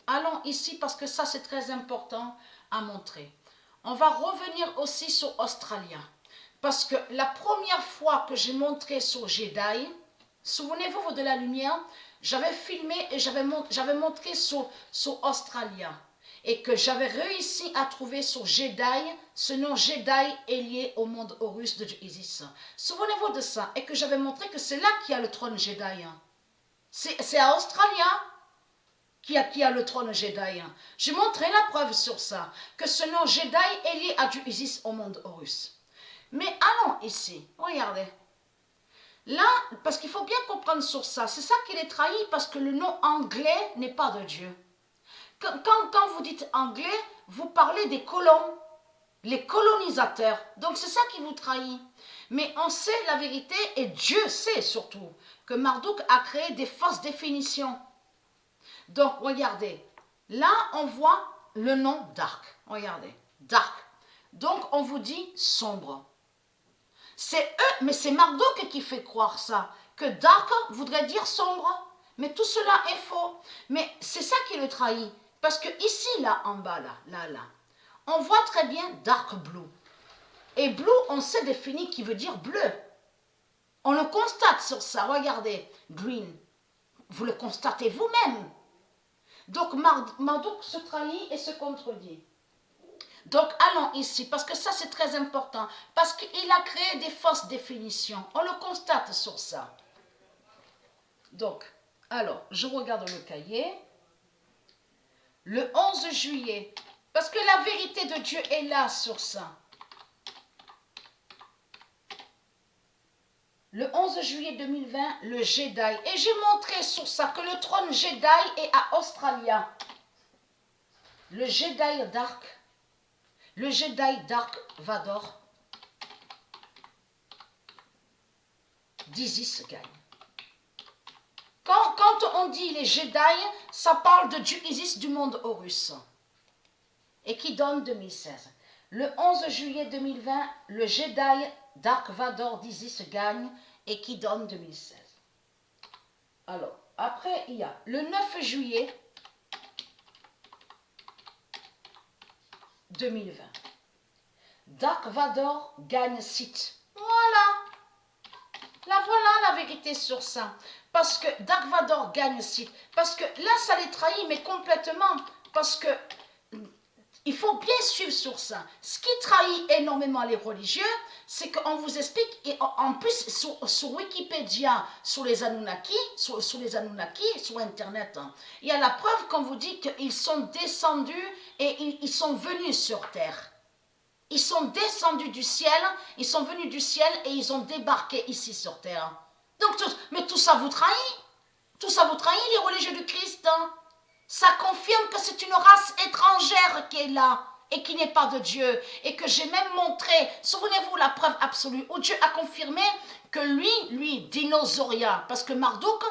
allons ici parce que ça c'est très important à montrer. On va revenir aussi sur Australia. Parce que la première fois que j'ai montré sur Jedi, souvenez-vous de la lumière, j'avais filmé et j'avais montré sur Australia. Et que j'avais réussi à trouver sur Jedi, ce nom Jedi est lié au monde Horus de Dieu Isis. Souvenez-vous de ça. Et que j'avais montré que c'est là qu'il y a le trône Jedi. C'est à Australia qui a le trône Jedi. J'ai montré la preuve sur ça. Que ce nom Jedi est lié à Dieu Isis au monde Horus. Mais allons ici. Regardez. Là, parce qu'il faut bien comprendre sur ça. C'est ça qu'il est trahi parce que le nom anglais n'est pas de Dieu. Quand vous dites anglais, vous parlez des colons, les colonisateurs. Donc c'est ça qui vous trahit. Mais on sait la vérité et Dieu sait surtout que Marduk a créé des fausses définitions. Donc regardez, là on voit le nom dark. Regardez, dark. Donc on vous dit sombre. C'est eux, mais c'est Marduk qui fait croire ça, que dark voudrait dire sombre. Mais tout cela est faux. Mais c'est ça qui le trahit. Parce que ici, là, en bas, là, on voit très bien dark blue. Et blue, on sait définir qui veut dire bleu. On le constate sur ça. Regardez, green. Vous le constatez vous-même. Donc, Marduk se trahit et se contredit. Donc, allons ici, parce que ça, c'est très important. Parce qu'il a créé des fausses définitions. On le constate sur ça. Donc, alors, je regarde le cahier. Le 11 juillet, parce que la vérité de Dieu est là sur ça. Le 11 juillet 2020, le Jedi. Et j'ai montré sur ça que le trône Jedi est à Australia. Le Jedi Dark. Le Jedi Dark Vador. d'Isis gagne. Quand on dit les Jedi, ça parle de Dieu Isis du monde Horus. Et qui donne 2016. Le 11 juillet 2020, le Jedi Dark Vador d'Isis gagne et qui donne 2016. Alors, après, il y a le 9 juillet 2020. Dark Vador gagne Sith. Voilà. Là, voilà la vérité sur ça. Parce que Dark Vador gagne Sith. Parce que là, ça les trahit, mais complètement. Parce que il faut bien suivre sur ça. Ce qui trahit énormément les religieux, c'est qu'on vous explique, et en plus sur Wikipédia, sur les Anunnaki, sur Internet, il y a la preuve qu'on vous dit qu'ils sont descendus et ils sont venus sur Terre. Ils sont descendus du ciel, ils sont venus du ciel et ils ont débarqué ici sur Terre. Donc, mais tout ça vous trahit. Tout ça vous trahit, les religieux du Christ. Ça confirme que c'est une race étrangère qui est là et qui n'est pas de Dieu. Et que j'ai même montré, souvenez-vous la preuve absolue, où Dieu a confirmé que lui, Dinosauria, parce que Marduk,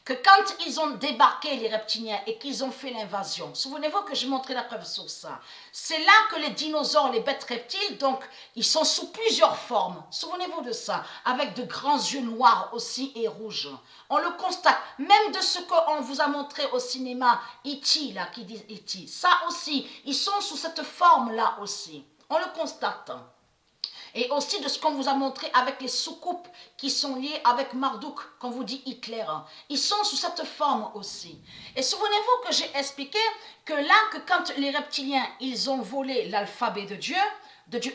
que quand ils ont débarqué les reptiliens et qu'ils ont fait l'invasion, souvenez-vous que j'ai montré la preuve sur ça, c'est là que les dinosaures, les bêtes reptiles, donc ils sont sous plusieurs formes, souvenez-vous de ça, avec de grands yeux noirs aussi et rouges. On le constate, même de ce qu'on vous a montré au cinéma, E.T. là, qui dit E.T., ça aussi, ils sont sous cette forme-là aussi, on le constate. Et aussi de ce qu'on vous a montré avec les soucoupes qui sont liées avec Marduk, qu'on vous dit Hitler. Ils sont sous cette forme aussi. Et souvenez-vous que j'ai expliqué que là, que quand les reptiliens, ils ont volé l'alphabet de Dieu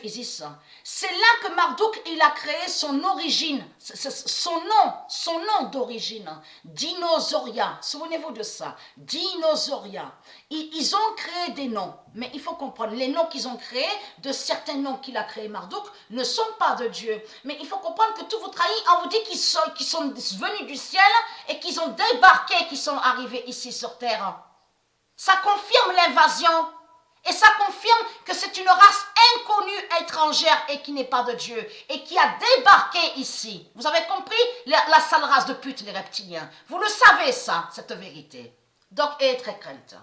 Isis, c'est là que Marduk, il a créé son origine, son nom d'origine, Dinosauria. Souvenez-vous de ça, Dinosauria. Ils ont créé des noms, mais il faut comprendre, les noms qu'ils ont créés, de certains noms qu'il a créés Marduk, ne sont pas de Dieu. Mais il faut comprendre que tout vous trahit, on vous dit qu'ils sont venus du ciel et qu'ils ont débarqué, qu'ils sont arrivés ici sur terre. Ça confirme l'invasion. Et ça confirme que c'est une race inconnue, étrangère et qui n'est pas de Dieu. Et qui a débarqué ici. Vous avez compris la sale race de pute, les reptiliens. Vous le savez ça, cette vérité. Donc, et très crainte.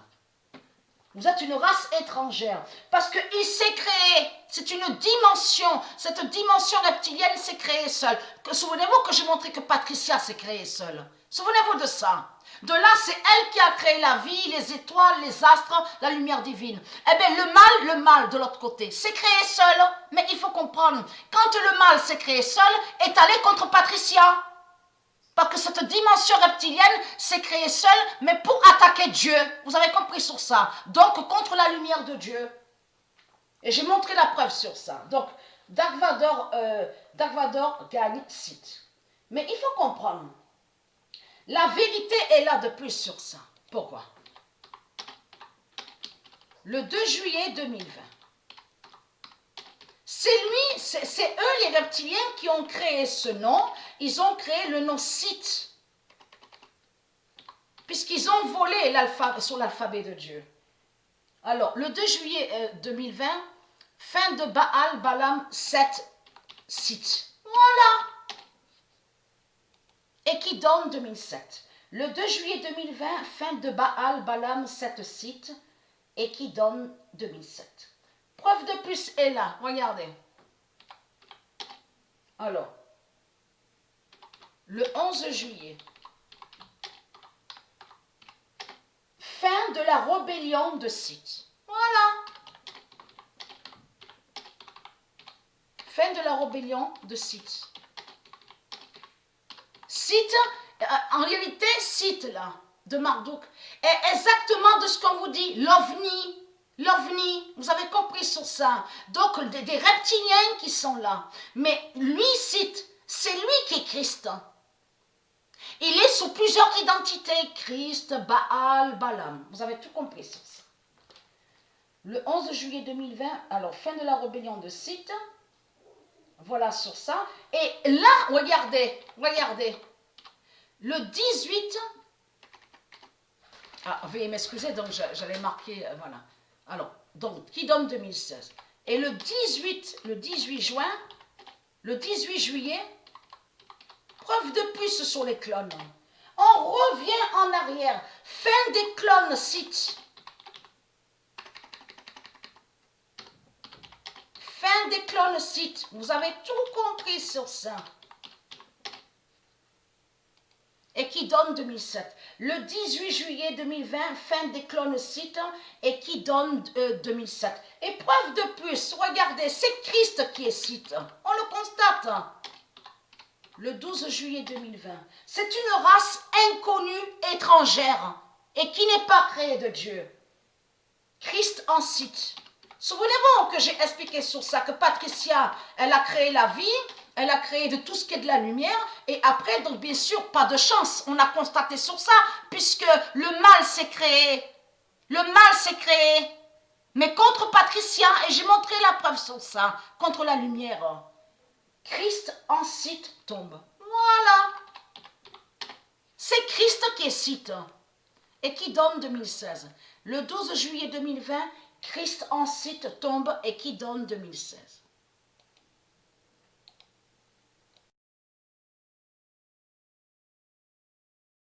Vous êtes une race étrangère. Parce qu'il s'est créé. C'est une dimension. Cette dimension reptilienne s'est créée seule. Souvenez-vous que j'ai montré que Patricia s'est créée seule. Souvenez-vous de ça. De là, c'est elle qui a créé la vie, les étoiles, les astres, la lumière divine. Eh bien, le mal de l'autre côté, c'est créé seul. Mais il faut comprendre, quand le mal s'est créé seul, est allé contre Patricia. Parce que cette dimension reptilienne s'est créée seule, mais pour attaquer Dieu. Vous avez compris sur ça. Donc, contre la lumière de Dieu. Et j'ai montré la preuve sur ça. Donc, Dark Vador gagne Sith. Mais il faut comprendre. La vérité est là de plus sur ça. Pourquoi? Le 2 juillet 2020. C'est eux les reptiliens qui ont créé ce nom. Ils ont créé le nom Sith. Puisqu'ils ont volé sur l'alphabet de Dieu. Alors, le 2 juillet 2020, fin de Baal, Balaam, 7, Sith. Voilà. Et qui donne 2007. Le 2 juillet 2020, fin de Baal, Balaam, 7, Sith. Et qui donne 2007. Preuve de plus est là. Regardez. Alors, le 11 juillet, fin de la rébellion de Sith. Voilà. Fin de la rébellion de Sith. Sith, en réalité, Sith, là, de Marduk, est exactement de ce qu'on vous dit, l'OVNI. L'OVNI, vous avez compris sur ça. Donc, des reptiliens qui sont là. Mais lui, Sith, c'est lui qui est Christ. Il est sous plusieurs identités. Christ, Baal, Balaam. Vous avez tout compris sur ça. Le 11 juillet 2020, alors fin de la rébellion de Sith. Voilà sur ça. Et là, regardez. Le 18... Ah, veuillez m'excuser, donc j'allais marquer... voilà. Alors, donc, qui donne 2016. Et le 18 juillet, preuve de plus sur les clones. On revient en arrière. Fin des clones Sith. Fin des clones Sith. Vous avez tout compris sur ça. Et qui donne 2007. Le 18 juillet 2020, fin des clones Sith, et qui donne 2007. Et preuve de plus, regardez, c'est Christ qui est Sith. On le constate. Le 12 juillet 2020. C'est une race inconnue, étrangère, et qui n'est pas créée de Dieu. Christ en Sith. Souvenez-vous que j'ai expliqué sur ça, que Patricia, elle a créé la vie, elle a créé de tout ce qui est de la lumière, et après, donc bien sûr, pas de chance, on a constaté sur ça, puisque le mal s'est créé. Le mal s'est créé. Mais contre Patricia, et j'ai montré la preuve sur ça, contre la lumière, Christ en Sith tombe. Voilà. C'est Christ qui est Sith, et qui donne 2016. Le 12 juillet 2020, Christ en Sith tombe et qui donne 2016.